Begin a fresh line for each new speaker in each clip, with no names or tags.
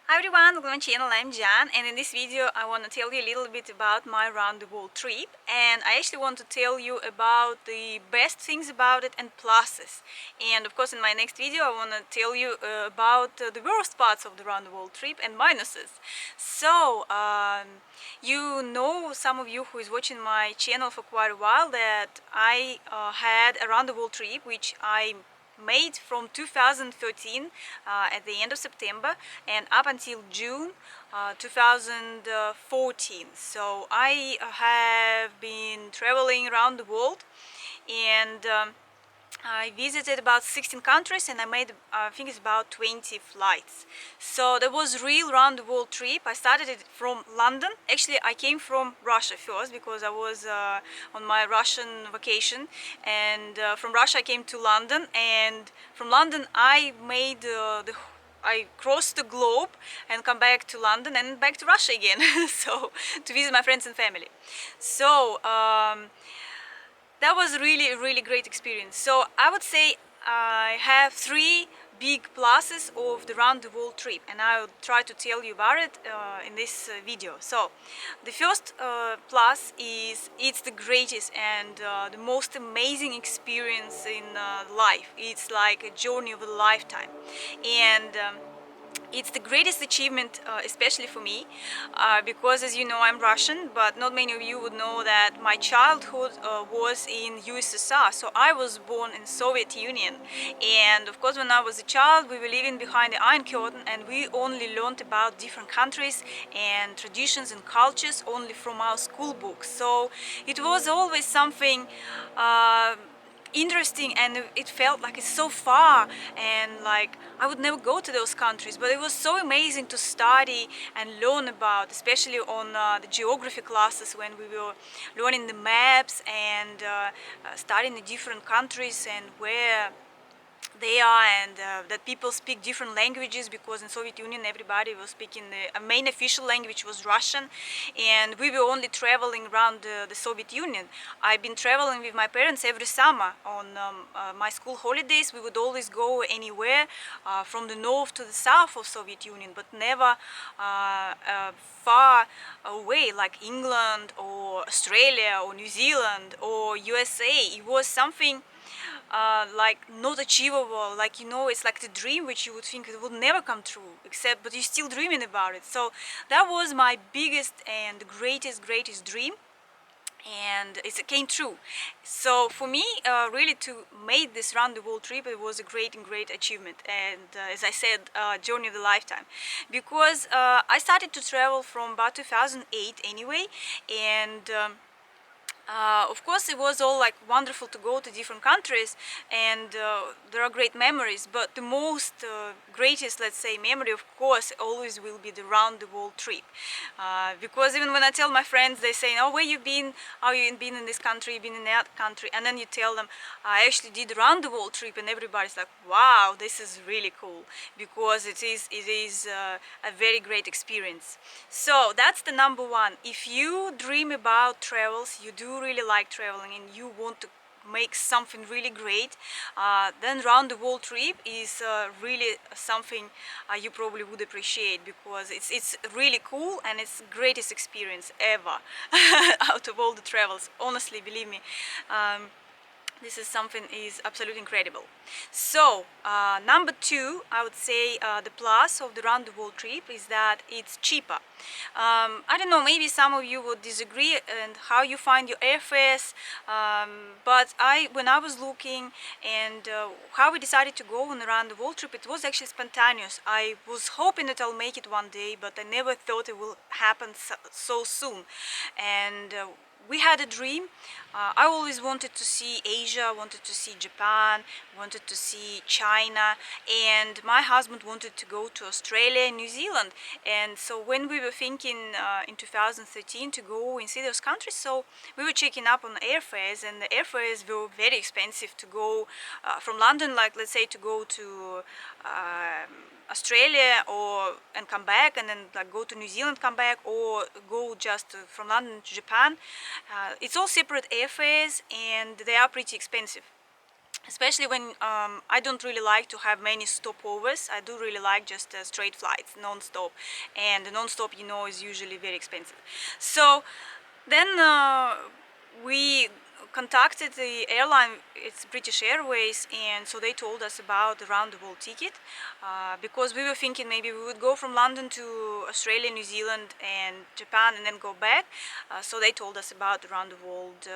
Hi everyone, welcome to my channel. I'm Jan, and in this video I want to tell you a little bit about my round the world trip, and I actually want to tell you about the best things about it and pluses. And of course in my next video I want to tell you about the worst parts of the round the world trip and minuses. So you know, some of you who is watching my channel for quite a while, that I had a round the world trip which I made from 2013 at the end of September and up until June 2014. So I have been traveling around the world, and I visited about 16 countries, and I made I think it's about 20 flights. So that was real round the world trip. I started it from London. Actually I came from Russia first because I was on my Russian vacation, and from Russia I came to London, and from London I crossed the globe and come back to London and back to Russia again. So to visit my friends and family. So that was really great experience. So I would say I have three big pluses of the round the world trip, and I'll try to tell you about it in this video. So the first plus is it's the greatest and the most amazing experience in life. It's like a journey of a lifetime, and it's the greatest achievement, especially for me, because as you know I'm Russian, but not many of you would know that my childhood was in USSR. So I was born in Soviet Union, and of course when I was a child we were living behind the Iron Curtain, and we only learned about different countries and traditions and cultures only from our school books. So it was always something interesting, and it felt like it's so far, and like I would never go to those countries, but it was so amazing to study and learn about, especially on the geography classes when we were learning the maps and studying the different countries and where they are, and that people speak different languages, because in Soviet Union everybody was speaking the main official language was Russian, and we were only traveling around the Soviet Union. I've been traveling with my parents every summer on my school holidays. We would always go anywhere from the north to the south of Soviet Union, but never far away like England or Australia or New Zealand or USA. It was something like not achievable, like, you know, it's like the dream which you would think it would never come true, except but you're still dreaming about it. So that was my biggest and greatest dream, and it came true. So for me, really to make this round the world trip, it was a great achievement, and as I said, journey of the lifetime, because I started to travel from about 2008 anyway, and of course it was all like wonderful to go to different countries, and there are great memories, but the most greatest, let's say, memory of course always will be the round the world trip, because even when I tell my friends, they say, oh, where you been, how you been in this country, you been in that country, and then you tell them I actually did round the world trip, and everybody's like, wow, this is really cool, because it is a very great experience. So that's the number one. If you dream about travels, you do really like traveling, and you want to make something really great, then round the world trip is really something you probably would appreciate, because it's really cool and it's the greatest experience ever out of all the travels, honestly, believe me. This is something is absolutely incredible. So number two, I would say the plus of the round the world trip is that it's cheaper. I don't know, maybe some of you would disagree and how you find your airfares, but when I was looking and how we decided to go on the round the world trip, it was actually spontaneous. I was hoping that I'll make it one day, but I never thought it will happen so soon. And we had a dream. I always wanted to see Asia, wanted to see Japan, wanted to see China, and my husband wanted to go to Australia and New Zealand. And so when we were thinking in 2013 to go and see those countries, so we were checking up on airfares, and the airfares were very expensive to go from London, like let's say to go to Australia and come back, and then like go to New Zealand, come back, or go just from London to Japan. It's all separate airfares, and they are pretty expensive. especially when I don't really like to have many stopovers. I do really like just straight flights, non-stop, and the non-stop, you know, is usually very expensive. So then we contacted the airline, it's British Airways, and so they told us about the round the world ticket, because we were thinking maybe we would go from London to Australia, New Zealand and Japan and then go back. So they told us about the round the world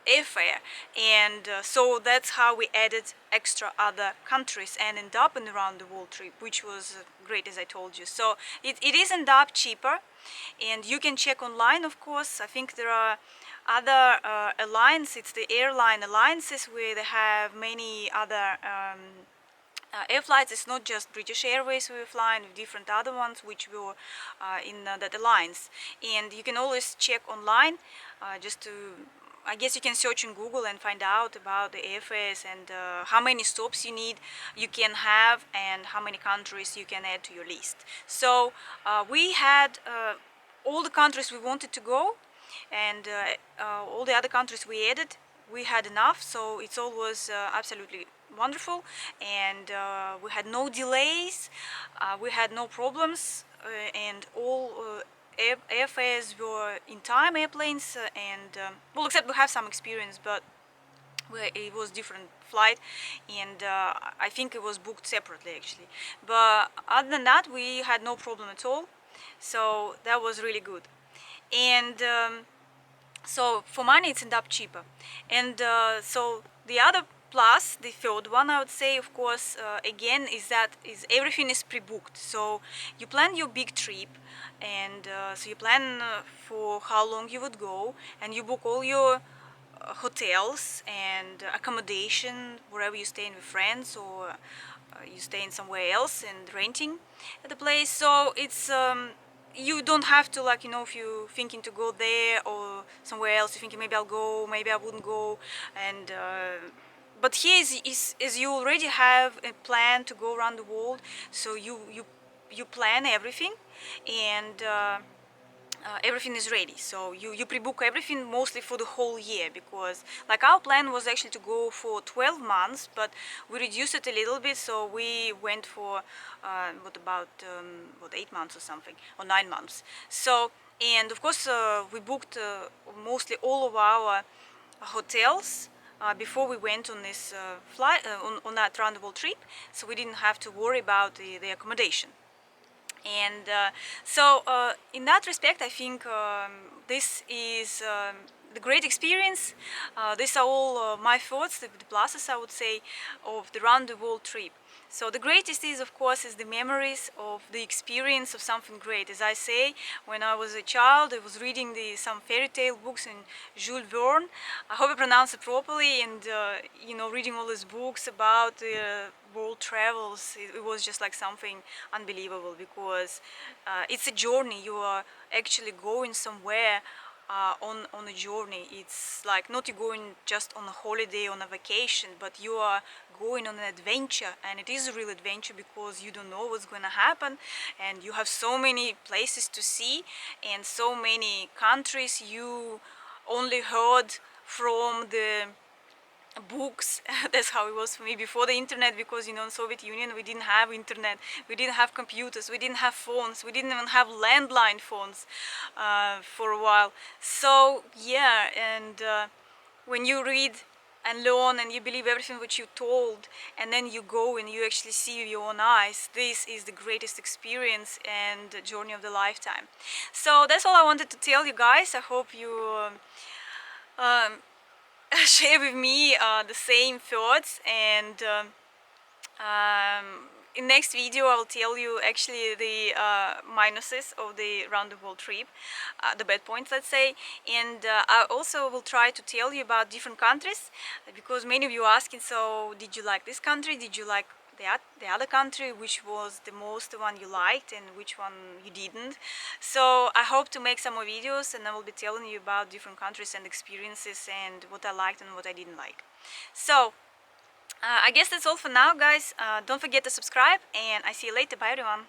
airfare, and so that's how we added extra other countries and end up in the round the world trip, which was great, as I told you. So it is end up cheaper, and you can check online, of course. I think there are other alliances, it's the airline alliances, where they have many other air flights. It's not just British Airways we were flying, with different other ones which were in that alliance. And you can always check online, just to, I guess you can search in Google and find out about the airfares and how many stops you can have, and how many countries you can add to your list. So we had all the countries we wanted to go, and all the other countries we added, we had enough, so it all was absolutely wonderful, and we had no delays, we had no problems, and all airfares were in time, airplanes, and well, except we have some experience, but it was different flight, and I think it was booked separately actually. But other than that, we had no problem at all, so that was really good. And so for money it's end up cheaper. And so the other plus, the third one I would say, of course, again, is everything is pre-booked. So you plan your big trip, and so you plan for how long you would go, and you book all your hotels and accommodation wherever you stay in with friends, or you stay in somewhere else and renting at the place. So it's you don't have to, like, you know, if you're thinking to go there or somewhere else, you're thinking maybe I'll go, maybe I wouldn't go, and but here is you already have a plan to go around the world, so you plan everything, and everything is ready. So you pre-book everything mostly for the whole year, because like our plan was actually to go for 12 months, but we reduced it a little bit, so we went for what about 8 months or something, or 9 months. So, and of course we booked mostly all of our hotels before we went on this flight, on that round the world trip, so we didn't have to worry about the accommodation. And so in that respect, I think this is the great experience. These are all my thoughts, the pluses, I would say, of the round the world trip. So the greatest is, of course, is the memories of the experience of something great. As I say, when I was a child, I was reading some fairy tale books in Jules Verne. I hope I pronounced it properly, and you know, reading all these books about world travels, it was just like something unbelievable, because it's a journey. You are actually going somewhere on a journey. It's like not you going just on a holiday, on a vacation, but you are going on an adventure, and it is a real adventure, because you don't know what's going to happen, and you have so many places to see, and so many countries you only heard from the books. That's how it was for me before the internet, because you know, in Soviet Union we didn't have internet, we didn't have computers, we didn't have phones, we didn't even have landline phones for a while. So yeah, and when you read and learn and you believe everything which you're told, and then you go and you actually see with your own eyes, this is the greatest experience and journey of the lifetime. So that's all I wanted to tell you guys. I hope you um, share with me the same thoughts, and in next video I'll tell you actually the minuses of the round the world trip, the bad points, let's say, and I also will try to tell you about different countries, because many of you are asking, so did you like this country, did you like the other country, which was the most one you liked and which one you didn't. So I hope to make some more videos, and I will be telling you about different countries and experiences, and what I liked and what I didn't like. So I guess that's all for now, guys. Don't forget to subscribe, and I see you later. Bye everyone.